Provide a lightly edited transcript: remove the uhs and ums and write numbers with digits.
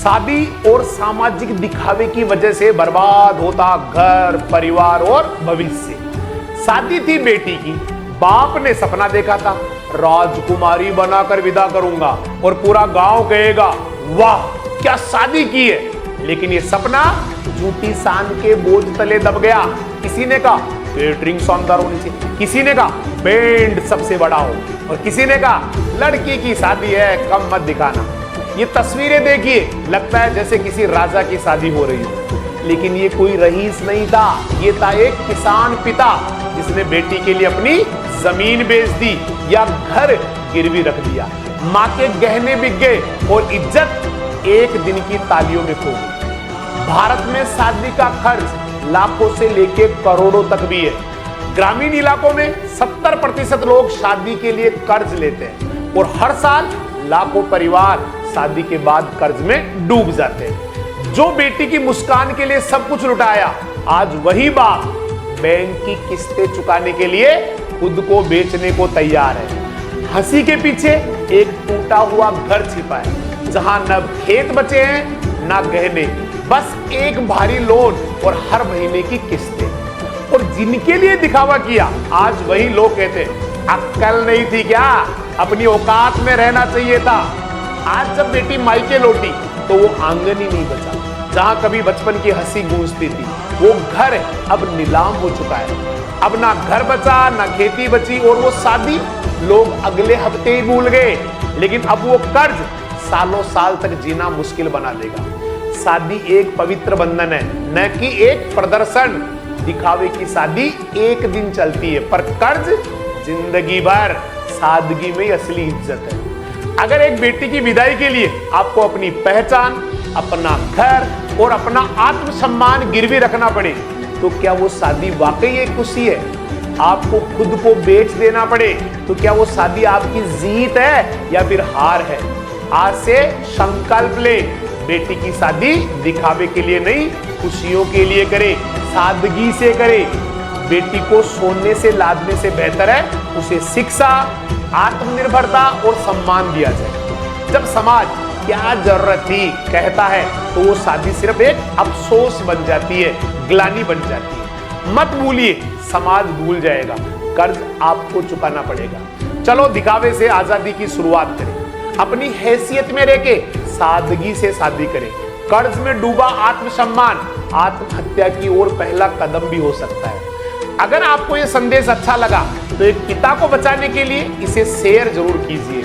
शादी और सामाजिक दिखावे की वजह से बर्बाद होता घर, परिवार और भविष्य। शादी थी बेटी की, बाप ने सपना देखा था, राजकुमारी बनाकर विदा करूंगा और पूरा गांव कहेगा वाह क्या शादी की है। लेकिन ये सपना झूठी शान के बोझ तले दब गया। किसी ने कहा केटरिंग शानदार होनी चाहिए, किसी ने कहा बैंड सबसे बड़ा हो, और किसी ने कहा लड़की की शादी है कम मत दिखाना। ये तस्वीरें देखिए, लगता है जैसे किसी राजा की शादी हो रही हो, लेकिन ये कोई रईस नहीं था, ये था एक किसान पिता जिसने बेटी के लिए अपनी जमीन बेच दी या घर गिरवी रख दिया। माँ के गहने बिक गए और इज्जत एक दिन की तालियों में खो गई। भारत में शादी का खर्च लाखों से लेके करोड़ों तक भी है। ग्रामीण इलाकों में 70% लोग शादी के लिए कर्ज लेते हैं और हर साल लाखों परिवार शादी के बाद कर्ज में डूब जाते हैं। जो बेटी की मुस्कान के लिए सब कुछ लुटाया, आज वही बाप बैंक की किस्तें चुकाने के लिए खुद को बेचने को तैयार है। हंसी के पीछे एक टूटा हुआ घर छिपा है, जहां न खेत बचे हैं न गहने, बस एक भारी लोन और हर महीने की किस्तें। और जिनके लिए दिखावा किया, आज वही लोग कहते अक्ल नहीं थी क्या, अपनी औकात में रहना चाहिए था। आज जब बेटी मायके लौटी तो वो आंगन ही नहीं बचा जहां कभी बचपन की हंसी गूंजती थी। वो घर अब नीलाम हो चुका है। अब ना घर बचा ना खेती बची, और वो शादी लोग अगले हफ्ते ही भूल गए। लेकिन अब वो कर्ज सालों साल तक जीना मुश्किल बना देगा। शादी एक पवित्र बंधन है, न कि एक प्रदर्शन। दिखावे की शादी एक दिन चलती है, पर कर्ज जिंदगी भर। सादगी में असली इज्जत है। अगर एक बेटी की विदाई के लिए आपको अपनी पहचान, अपना घर और अपना आत्मसम्मान गिरवी रखना पड़े, तो क्या वो शादी वाकई एक खुशी है? आपको खुद को बेच देना पड़े, तो क्या वो शादी आपकी जीत है या फिर हार है? आज से संकल्प ले, बेटी की शादी दिखावे के लिए नहीं, खुशियों के लिए करे, सादगी से करे। बेटी को सोने से लादने से बेहतर है उसे शिक्षा, आत्मनिर्भरता और सम्मान दिया जाए। जब समाज क्या जरूरत थी कहता है, तो वो शादी सिर्फ एक अफसोस बन जाती है, ग्लानि बन जाती है। मत भूलिए, समाज भूल जाएगा, कर्ज आपको चुकाना पड़ेगा। चलो दिखावे से आजादी की शुरुआत करें, अपनी हैसियत में रह के सादगी से शादी करें। कर्ज में डूबा आत्मसम्मान आत्महत्या की ओर पहला कदम भी हो सकता है। अगर आपको यह संदेश अच्छा लगा तो एक पिता को बचाने के लिए इसे शेयर जरूर कीजिए।